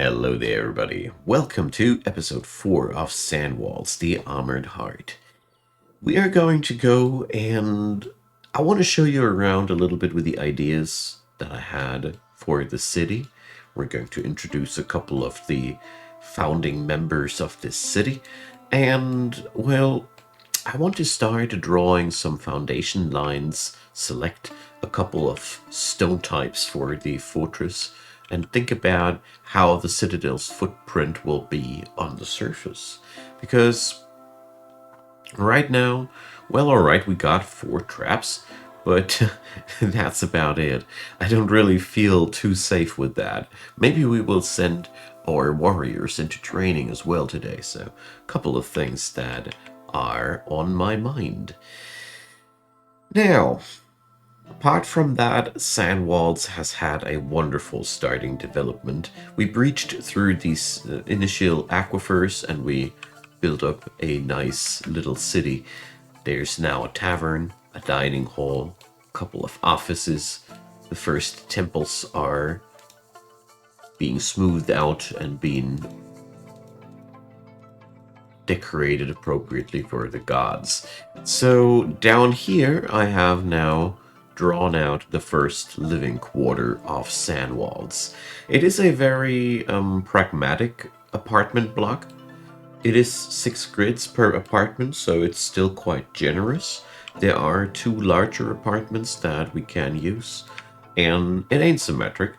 Hello there, everybody. Welcome to episode 4 of Sandwals, the Armored Heart. We are going to go and I want to show you around a little bit with the ideas that I had for the city. We're going to introduce a couple of the founding members of this city. And, well, I want to start drawing some foundation lines, select a couple of stone types for the fortress, and think about how the citadel's footprint will be on the surface. Because right now, well, alright, we got 4 traps, but that's about it. I don't really feel too safe with that. Maybe we will send our warriors into training as well today, so a couple of things that are on my mind. Now, apart from that, Sandwals has had a wonderful starting development. We breached through these initial aquifers and we built up a nice little city. There's now a tavern, a dining hall, a couple of offices. The first temples are being smoothed out and being decorated appropriately for the gods. So down here I have now drawn out the first living quarter of Sandwals. It is a very pragmatic apartment block. It is 6 grids per apartment, so it's still quite generous. There are 2 larger apartments that we can use, and it ain't symmetric,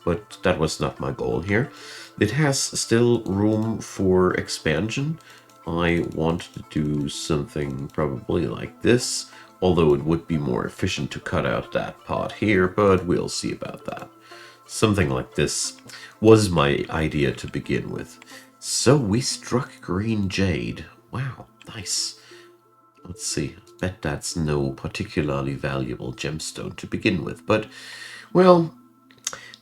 but that was not my goal here. It has still room for expansion. I want to do something probably like this, although it would be more efficient to cut out that part here, but we'll see about that. Something like this was my idea to begin with. So we struck green jade. Wow, nice. Let's see. Bet that's no particularly valuable gemstone to begin with, but, well,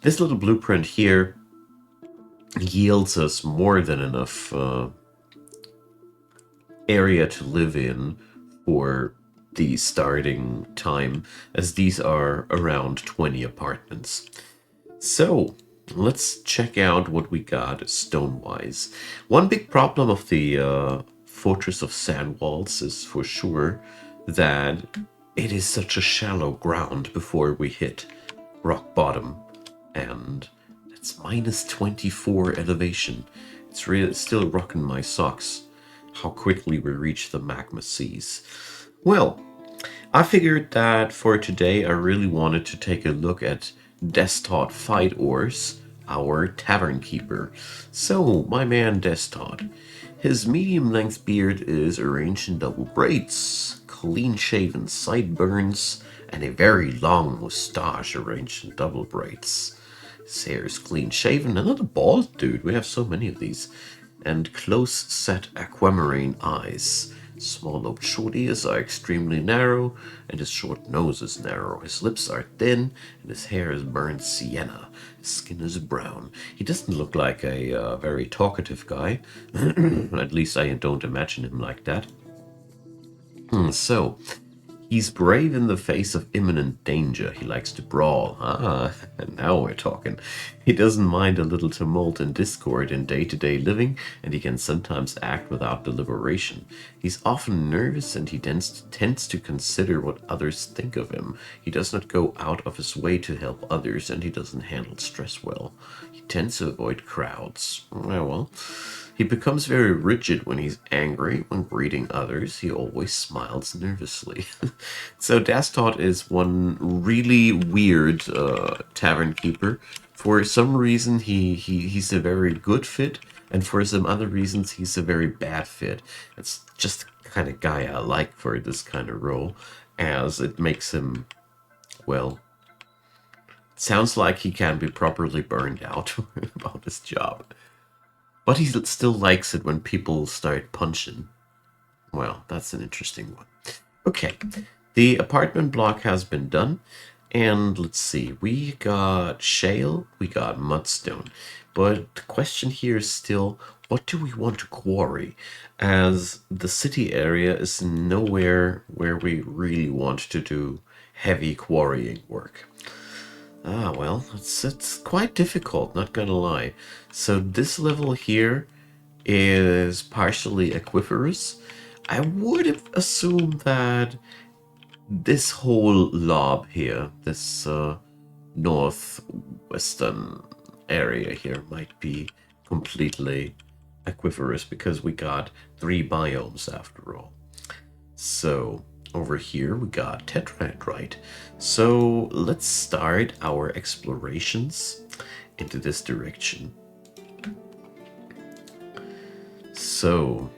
this little blueprint here yields us more than enough area to live in for the starting time, as these are around 20 apartments. So, let's check out what we got stone-wise. One big problem of the Fortress of Sandwals is for sure that it is such a shallow ground before we hit rock bottom, and it's minus 24 elevation. It's really still rocking my socks how quickly we reach the magma seas. Well, I figured that for today I really wanted to take a look at Dastot Fight Ors, our tavern keeper. So, my man Dastot. His medium-length beard is arranged in double braids, clean-shaven sideburns, and a very long moustache arranged in double braids. His hair is clean-shaven, another bald dude, we have so many of these, and close-set aquamarine eyes. Small-lobed short ears are extremely narrow, and his short nose is narrow. His lips are thin, and his hair is burnt sienna. His skin is brown. He doesn't look like a very talkative guy. At least I don't imagine him like that. So, he's brave in the face of imminent danger. He likes to brawl. And now we're talking. He doesn't mind a little tumult and discord in day-to-day living, and he can sometimes act without deliberation. He's often nervous, and he tends to consider what others think of him. He does not go out of his way to help others, and he doesn't handle stress well. He tends to avoid crowds. Well, he becomes very rigid when he's angry. When greeting others, he always smiles nervously. So Dastot is one really weird tavern keeper. For some reason, he's a very good fit, and for some other reasons, he's a very bad fit. It's just the kind of guy I like for this kind of role, as it makes him, well, sounds like he can be properly burned out about his job. But he still likes it when people start punching. Well, that's an interesting one. Okay, the apartment block has been done. And let's see, we got shale, we got mudstone. But the question here is still, what do we want to quarry? As the city area is nowhere where we really want to do heavy quarrying work. Ah, well, it's quite difficult, not gonna lie. So this level here is partially aquiferous. I would assume that this whole lob here, this northwestern area here, might be completely aquiferous because we got 3 biomes after all. So over here we got tetrahedrite. So let's start our explorations into this direction. So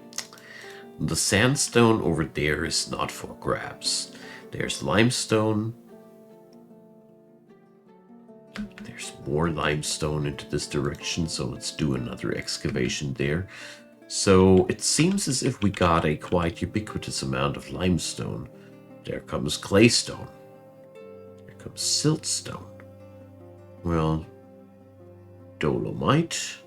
the sandstone over there is not for grabs. There's limestone. There's more limestone into this direction, so let's do another excavation there. So it seems as if we got a quite ubiquitous amount of limestone. There comes claystone. There comes siltstone. Well, dolomite,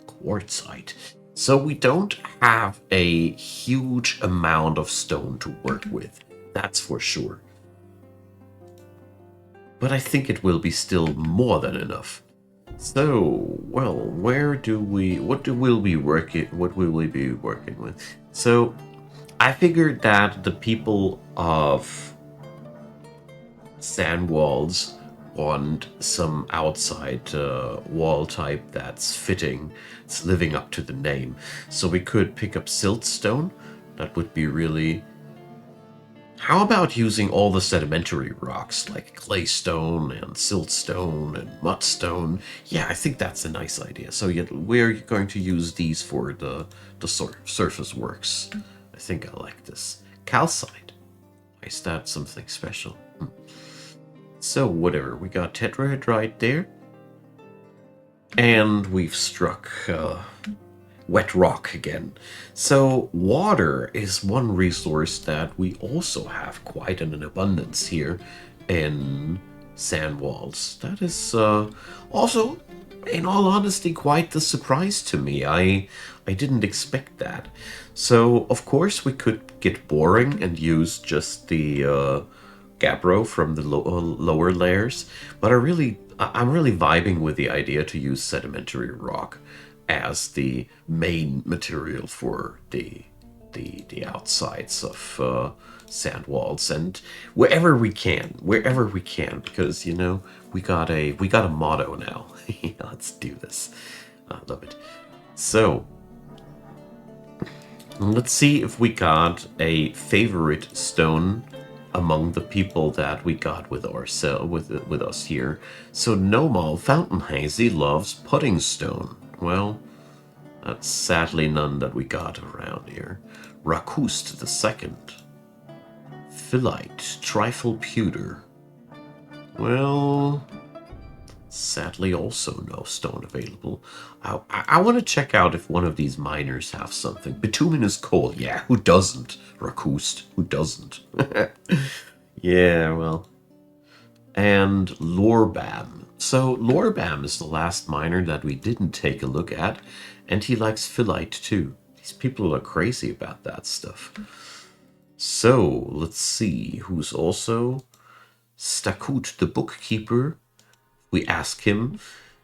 quartzite. So we don't have a huge amount of stone to work with. That's for sure. But I think it will be still more than enough. So, well, what will we be working with? So, I figured that the people of Sandwals want some outside wall type that's fitting, it's living up to the name. So we could pick up siltstone. That would be really. How about using all the sedimentary rocks like claystone and siltstone and mudstone? Yeah, I think that's a nice idea. So we're going to use these for the surface works. I think I like this. Calcite. Why is that something special? So whatever, we got tetrahedrite there. And we've struck wet rock again. So water is one resource that we also have quite an abundance here in Sandwals. That is also, in all honesty, quite the surprise to me. I didn't expect that. So of course we could get boring and use just the gabbro from the lower layers, but I'm really vibing with the idea to use sedimentary rock as the main material for the outsides of Sandwals, and wherever we can, because we got a motto now. Let's do this. I love it. So let's see if we got a favorite stone among the people that we got with us here. So Nomal Fountainhazy loves pudding stone. Well, that's sadly none that we got around here. Rakust the Second. Phyllite, Trifle Pewter. Well, sadly also no stone available. I want to check out if one of these miners have something. Bituminous coal, yeah, who doesn't? Rakust, who doesn't? Yeah, well. And Lorbam. So Lorbam is the last miner that we didn't take a look at, and he likes phyllite too. These people are crazy about that stuff. So let's see who's also Stakut the bookkeeper. We ask him,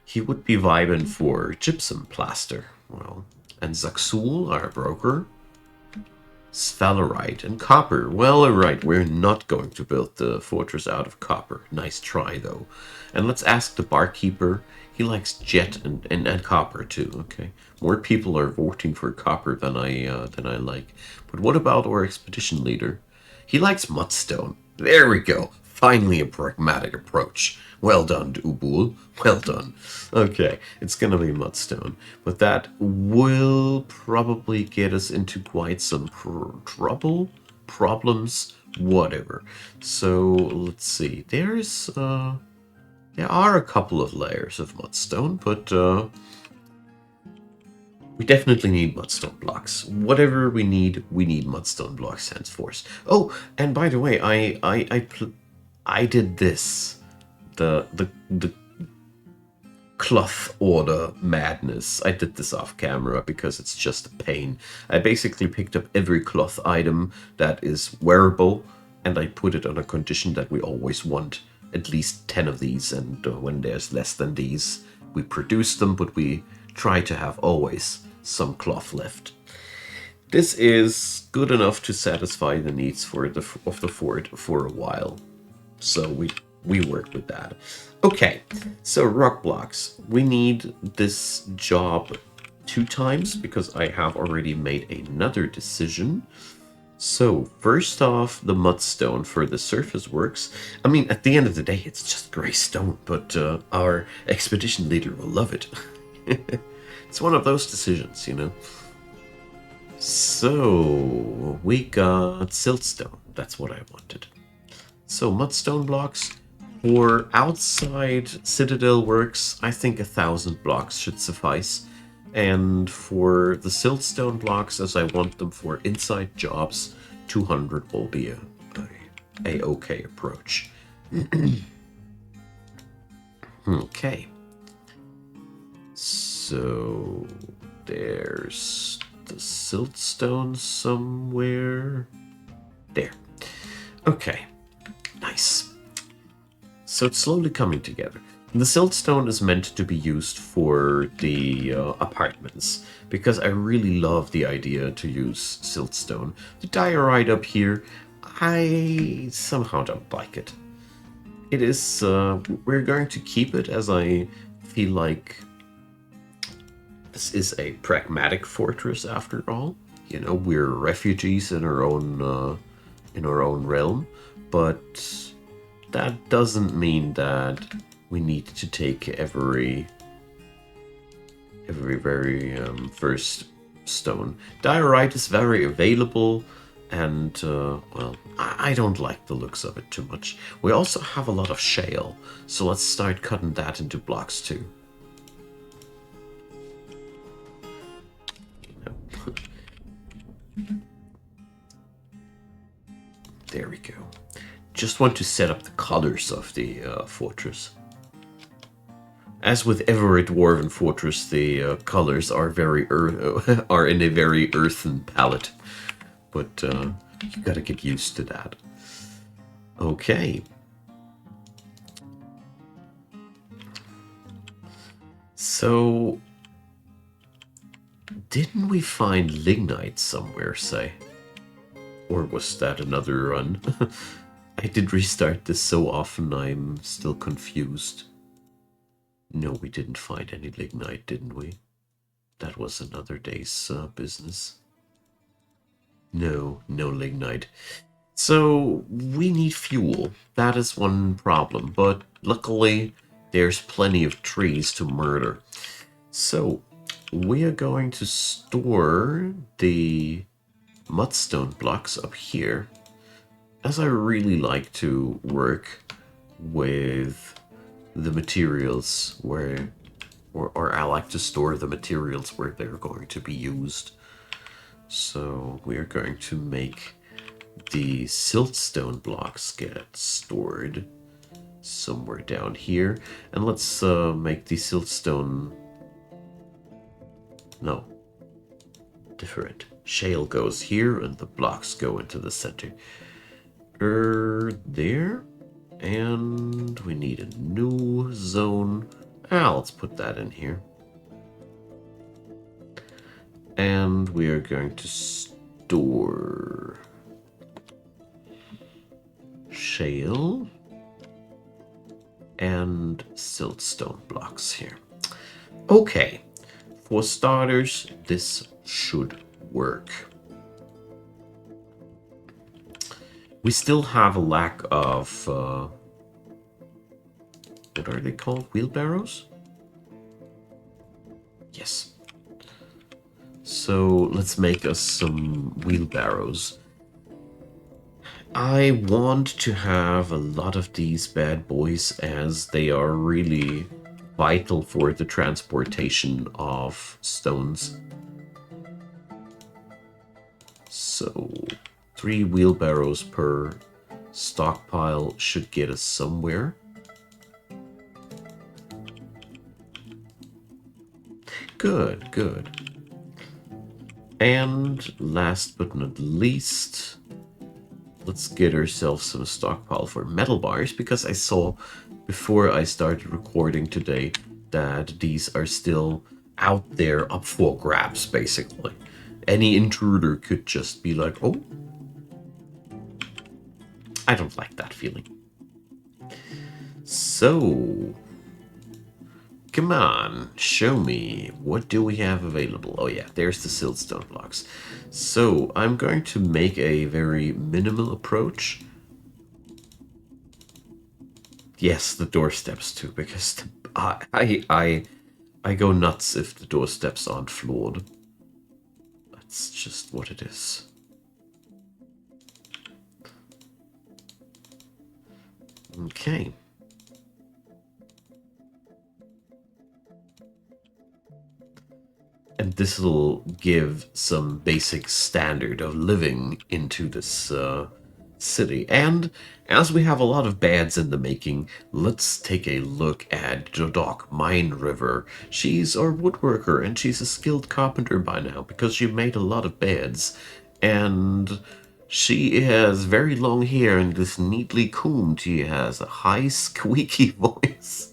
he would be vibing for gypsum plaster. Well, and Zaxul, our broker, sphalerite and copper. Well, alright, we're not going to build the fortress out of copper. Nice try, though. And let's ask the barkeeper. He likes jet and copper, too, okay? More people are voting for copper than I like. But what about our expedition leader? He likes mudstone. There we go. Finally a pragmatic approach. Well done, Ubul. Well done. Okay, it's gonna be mudstone. But that will probably get us into quite some trouble, problems, whatever. So, let's see. There are a couple of layers of mudstone, but we definitely need mudstone blocks. Whatever we need mudstone blocks henceforth. Oh, and by the way, I did this. The cloth order madness. I did this off camera because it's just a pain. I basically picked up every cloth item that is wearable and I put it on a condition that we always want at least 10 of these, and when there's less than these, we produce them, but we try to have always some cloth left. This is good enough to satisfy the needs of the fort for a while. So we work with that. Okay, so rock blocks. We need this job 2 times because I have already made another decision. So first off, the mudstone for the surface works. I mean, at the end of the day, it's just gray stone, but our expedition leader will love it. It's one of those decisions, you know. So we got siltstone. That's what I wanted. So mudstone blocks for outside citadel works. I think 1,000 blocks should suffice. And for the siltstone blocks, as I want them for inside jobs, 200 will be a okay approach. Okay. So there's the siltstone somewhere. There. Okay. Nice. So it's slowly coming together. The siltstone is meant to be used for the apartments, because I really love the idea to use siltstone. The diorite up here, I somehow don't like it. It is, we're going to keep it, as I feel like this is a pragmatic fortress after all. You know, we're refugees in our own realm, but that doesn't mean that we need to take every very first stone. Diorite is very available, and well, I don't like the looks of it too much. We also have a lot of shale, so let's start cutting that into blocks too. There we go. Just want to set up the colors of the fortress. As with every dwarven fortress, the colors are are in a very earthen palette, but you gotta get used to that. Okay. So, didn't we find lignite somewhere, say? Or was that another run? I did restart this so often, I'm still confused. No, we didn't find any lignite, didn't we? That was another day's business. No, no lignite. So, we need fuel. That is one problem, but luckily, there's plenty of trees to murder. So, we are going to store the mudstone blocks up here, as I really like to work with the materials where, or I like to store the materials where they're going to be used. So we are going to make the siltstone blocks get stored somewhere down here, and let's make the siltstone, no, different. Shale goes here and the blocks go into the center. There. And we need a new zone. Let's put that in here. And we are going to store shale and siltstone blocks here. Okay, for starters, this should work. We still have a lack of, what are they called? Wheelbarrows? Yes. So let's make us some wheelbarrows. I want to have a lot of these bad boys, as they are really vital for the transportation of stones. So 3 wheelbarrows per stockpile should get us somewhere. Good, good. And last but not least, let's get ourselves some stockpile for metal bars, because I saw before I started recording today that these are still out there up for grabs, basically. Any intruder could just be like, oh, I don't like that feeling. So, come on, show me. What do we have available? Oh yeah, there's the siltstone blocks. So, I'm going to make a very minimal approach. Yes, the doorsteps too, because I go nuts if the doorsteps aren't floored. That's just what it is. Okay. And this will give some basic standard of living into this city. And as we have a lot of beds in the making, let's take a look at Jodok Mine River. She's our woodworker, and she's a skilled carpenter by now because she made a lot of beds. And she has very long hair and this neatly combed. She has a high, squeaky voice.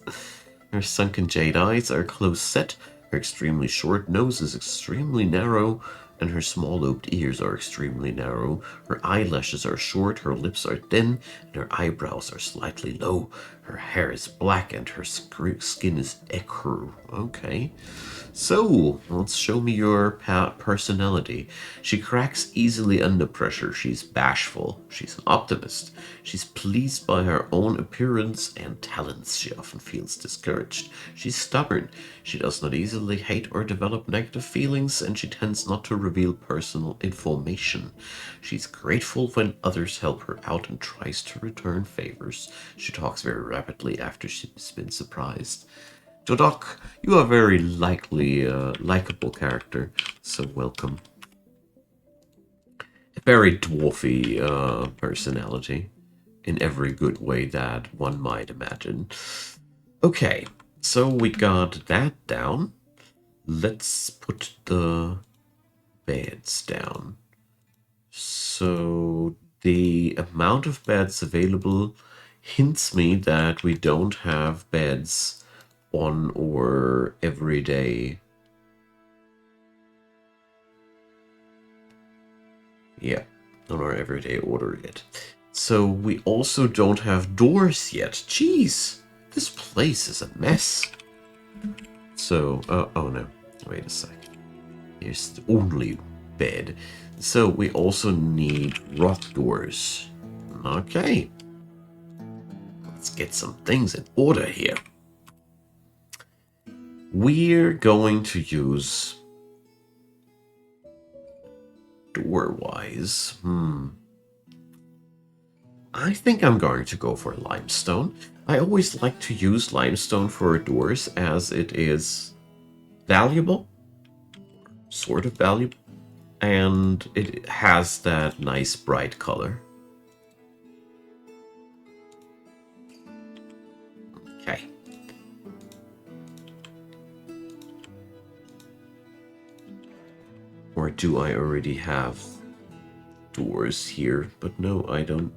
Her sunken jade eyes are close set, her extremely short nose is extremely narrow, and her small lobed ears are extremely narrow. Her eyelashes are short, her lips are thin, and her eyebrows are slightly low. Her hair is black, and her skin is ecru. Okay. So, let's show me your personality. She cracks easily under pressure. She's bashful. She's an optimist. She's pleased by her own appearance and talents. She often feels discouraged. She's stubborn. She does not easily hate or develop negative feelings, and she tends not to reveal personal information. She's grateful when others help her out and tries to return favors. She talks very rapidly after she's been surprised. Jodok, you are a very likable character, so welcome. A very dwarfy personality, in every good way that one might imagine. Okay, so we got that down. Let's put the beds down. So the amount of beds available hints me that we don't have beds on our everyday. Yeah, on our everyday order yet. So we also don't have doors yet. Jeez, this place is a mess. So, oh no, wait a sec. Here's the only bed. So we also need rock doors. Okay. Let's get some things in order here. We're going to use door-wise. I think I'm going to go for limestone. I always like to use limestone for doors as it is valuable, sort of valuable, and it has that nice bright color. Okay. Or do I already have doors here? But no, I don't.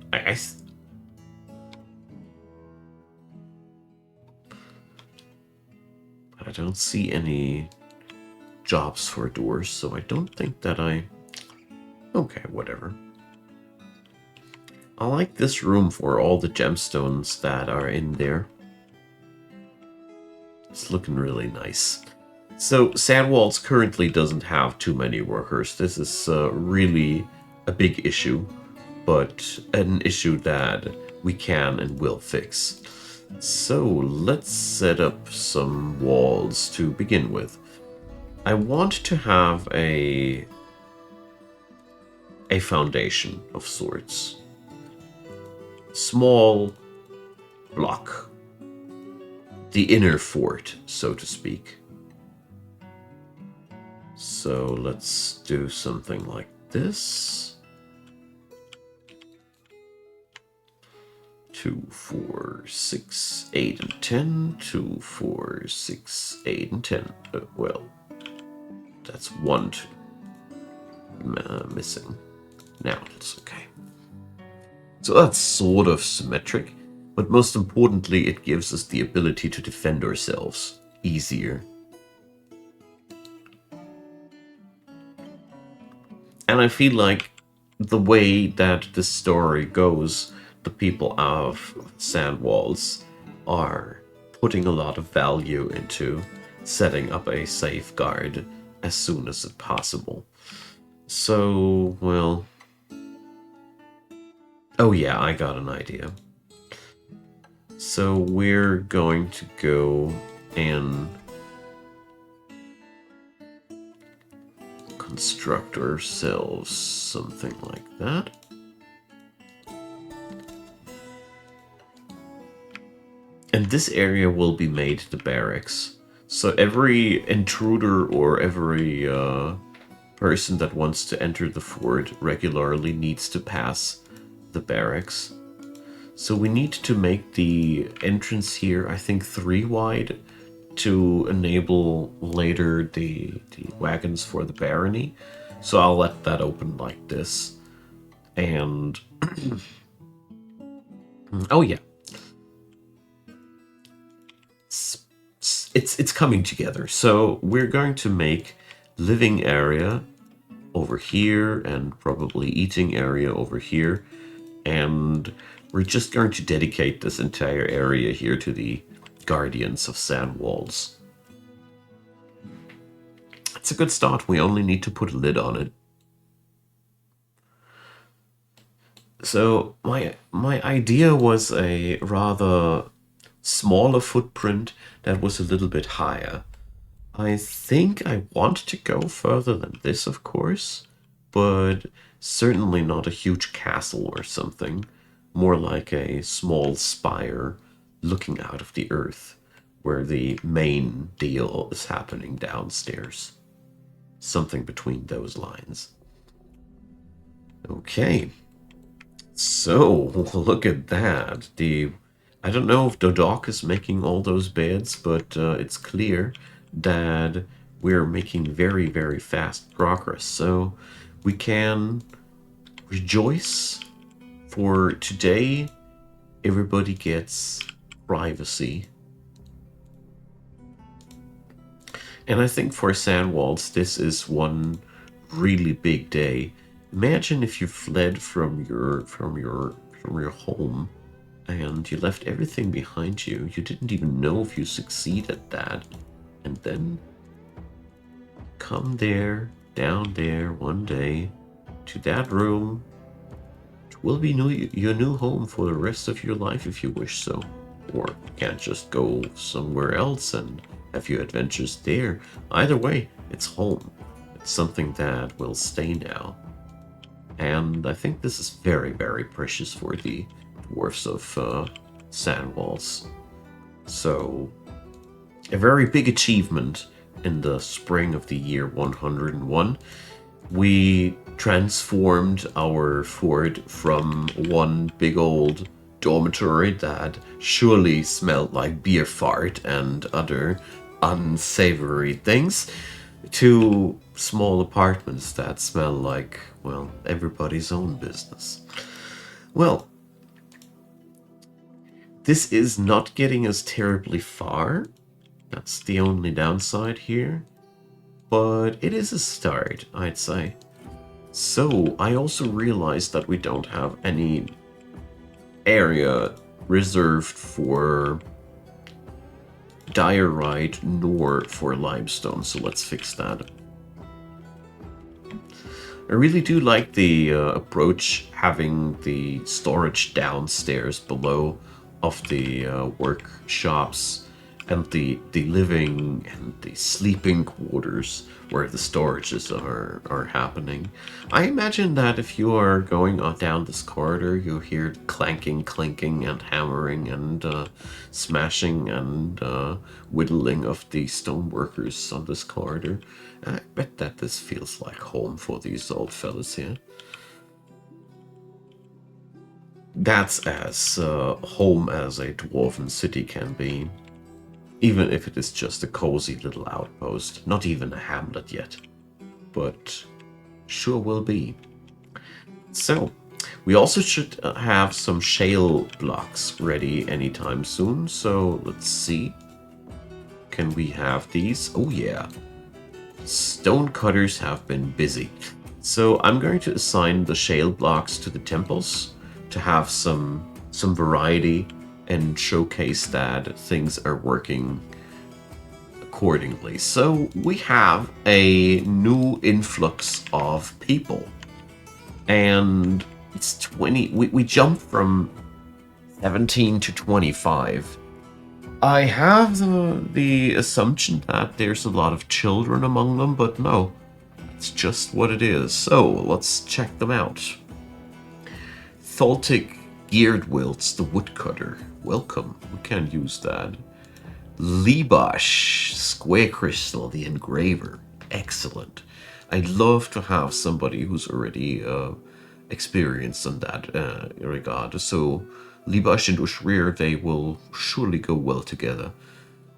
I don't see any jobs for doors, so I don't think that I... Okay, whatever. I like this room for all the gemstones that are in there. It's looking really nice. So Sandwals currently doesn't have too many workers. This is really a big issue, but an issue that we can and will fix. So let's set up some walls to begin with. I want to have a foundation of sorts. Small block. The inner fort, so to speak. So let's do something like this. 2, 4, 6, 8, and 10. 2, 4, 6, 8, and 10. Well, that's one missing. Now it's okay. So that's sort of symmetric, but most importantly, it gives us the ability to defend ourselves easier. And I feel like the way that the story goes, the people of Sandwals are putting a lot of value into setting up a safeguard as soon as it's possible. So, well... Oh yeah, I got an idea. So we're going to go and construct ourselves something like that. And this area will be made the barracks. So every intruder or every person that wants to enter the fort regularly needs to pass the barracks. So we need to make the entrance here, I think, 3 wide to enable later the wagons for the barony. So I'll let that open like this. And oh yeah, it's coming together. So we're going to make living area over here and probably eating area over here. And we're just going to dedicate this entire area here to the Guardians of Sandwals. It's a good start. We only need to put a lid on it. So my idea was a rather smaller footprint that was a little bit higher. I think I want to go further than this, of course, but certainly not a huge castle or something. More like a small spire looking out of the earth, where the main deal is happening downstairs. Something between those lines. Okay. So, look at that. I don't know if Dodok is making all those beds, but it's clear that we're making very, very fast progress. So, we can rejoice for today. Everybody gets privacy. And I think for Sandwals, this is one really big day. Imagine if you fled from your home and you left everything behind you. You didn't even know if you succeeded at that. And then come there, down there one day, to that room. It will be your new home for the rest of your life if you wish so. Or you can't just go somewhere else and have your adventures there. Either way, it's home. It's something that will stay now. And I think this is very, very precious for the dwarfs of Sandwals. So, a very big achievement in the spring of the year 101. We transformed our fort from one big old dormitory that surely smelled like beer fart and other unsavory things to small apartments that smell like, well, everybody's own business. Well, this is not getting us terribly far. That's the only downside here. But it is a start, I'd say. So, I also realized that we don't have any area reserved for diorite nor for limestone, so let's fix that. I really do like the approach having the storage downstairs below of the workshops and the living and the sleeping quarters where the storages are happening. I imagine that if you are going on down this corridor, you'll hear clanking, clinking, and hammering, and smashing, and whittling of the stoneworkers on this corridor. I bet that this feels like home for these old fellas here. That's as home as a dwarven city can be. Even if it is just a cozy little outpost, not even a hamlet yet. But sure will be. So, We also should have some shale blocks ready anytime soon. So let's see. Can we have these? Oh yeah. Stone cutters have been busy. So I'm going to assign the shale blocks to the temples to have some variety and showcase that things are working accordingly. So we have a new influx of people. And it's 20. We jumped from 17 to 25. I have the assumption that there's a lot of children among them, but no. It's just what it is. So let's check them out. Thaltic Gearedwilts, the woodcutter. Welcome. We can use that. Libash, Square Crystal, the engraver. Excellent. I'd love to have somebody who's already experienced in that regard. So Libash and Ushrir, they will surely go well together.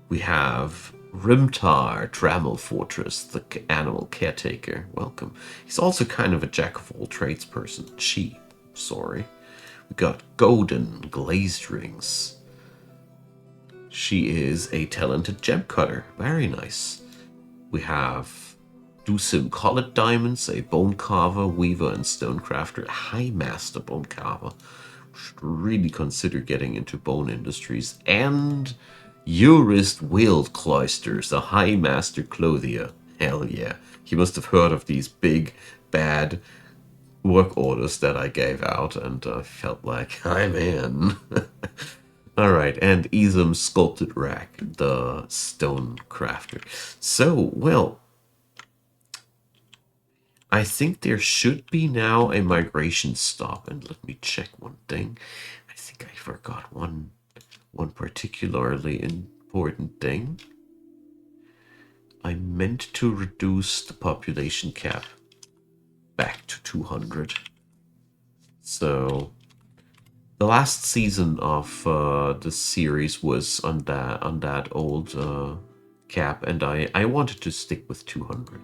We have Rimtar, Dramel Fortress, the animal caretaker. Welcome. He's also kind of a jack of all trades person. Sorry. We got Golden Glazed Rings. She is a talented gem cutter. Very nice. We have Dusim Collet Diamonds, a bone carver, weaver, and stonecrafter. High Master bone carver. Should really consider getting into bone industries. And Urist Wild Cloisters, a High Master clothier. Hell yeah. He must have heard of these big, bad work orders that I gave out, and I felt like I'm in. Alright, and Isam Sculpted Rack, the stone crafter. So, well, I think there should be now a migration stop, and let me check one thing. I think I forgot one particularly important thing. I meant to reduce the population cap back to 200. So the last season of the series was on that old cap, and I wanted to stick with 200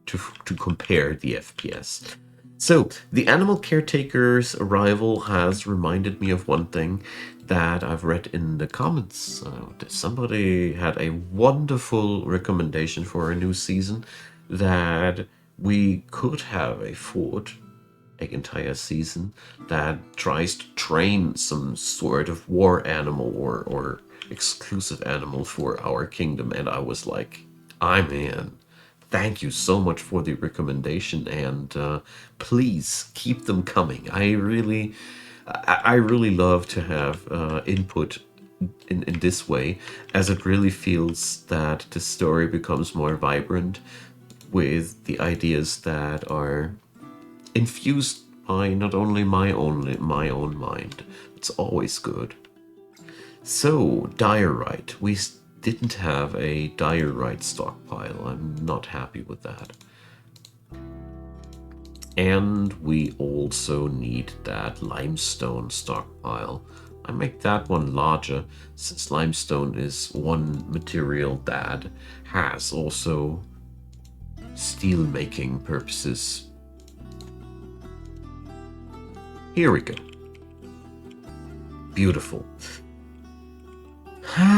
to compare the FPS. So the animal caretaker's arrival has reminded me of one thing that I've read in the comments. Somebody had a wonderful recommendation for a new season that we could have a fort entire season that tries to train some sort of war animal or exclusive animal for our kingdom, and I was like, I'm in. Thank you so much for the recommendation, and please keep them coming. I really love to have input in this way, as it really feels that the story becomes more vibrant with the ideas that are infused by not only my own mind. It's always good. So, diorite. We didn't have a diorite stockpile. I'm not happy with that. And we also need that limestone stockpile. I make that one larger, since limestone is one material that has also steel making purposes. Here we go. Beautiful.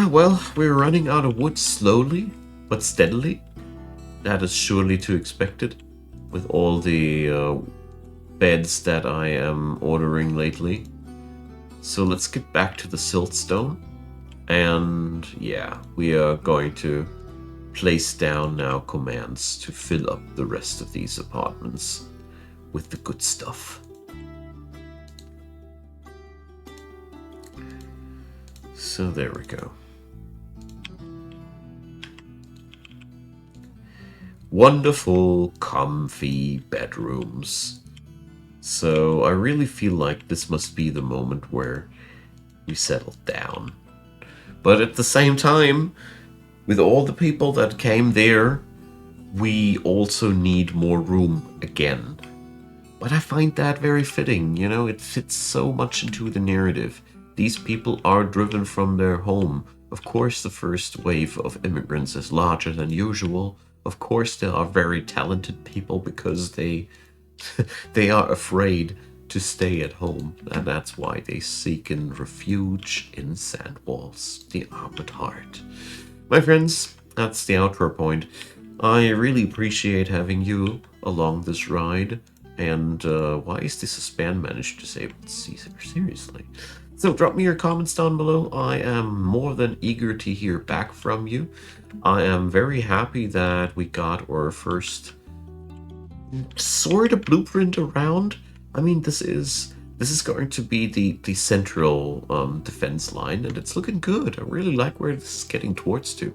Well, we're running out of wood slowly, but steadily. That is surely to expected, with all the beds that I am ordering lately. So let's get back to the siltstone. And yeah, we are going to place down now commands to fill up the rest of these apartments with the good stuff. So there we go. Wonderful, comfy bedrooms. So I really feel like this must be the moment where we settle down. But at the same time, with all the people that came there, we also need more room again. But I find that very fitting, you know, it fits so much into the narrative. These people are driven from their home. Of course, the first wave of immigrants is larger than usual. Of course, there are very talented people because they they are afraid to stay at home, and that's why they seek in refuge in Sandwals, the Armored Heart. My friends, that's the outro point. I really appreciate having you along this ride. And why is this a span managed disabled Caesar? Seriously. So drop me your comments down below. I am more than eager to hear back from you. I am very happy that we got our first sort of blueprint around. I mean, this is going to be the central defense line, and it's looking good. I really like where this is getting towards to.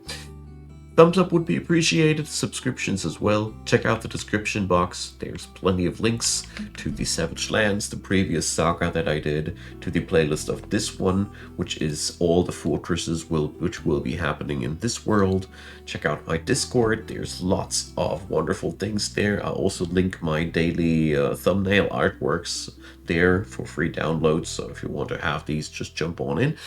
Thumbs up would be appreciated, subscriptions as well. Check out the description box. There's plenty of links to the Savage Lands, the previous saga that I did, to the playlist of this one, which is all the fortresses which will be happening in this world. Check out my Discord. There's lots of wonderful things there. I'll also link my daily thumbnail artworks there for free downloads. So if you want to have these, just jump on in.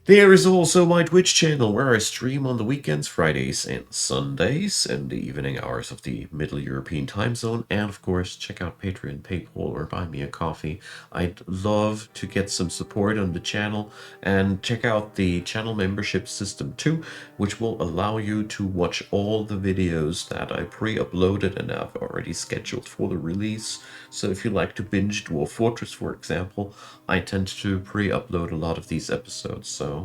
There is also my Twitch channel where I stream on the weekends, Fridays and Sundays, and the evening hours of the Middle European time zone. And of course, check out Patreon, PayPal, or Buy Me a Coffee. I'd love to get some support on the channel, and check out the channel membership system too, which will allow you to watch all the videos that I pre-uploaded and have already scheduled for the release. So if you like to binge Dwarf Fortress, for example, I tend to pre-upload a lot of these episodes. So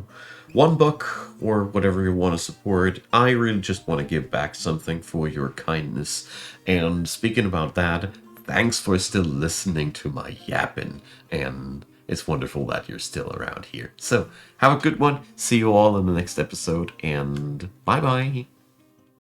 $1 or whatever you want to support. I really just want to give back something for your kindness. And speaking about that, thanks for still listening to my yapping. And it's wonderful that you're still around here. So have a good one. See you all in the next episode, and bye bye.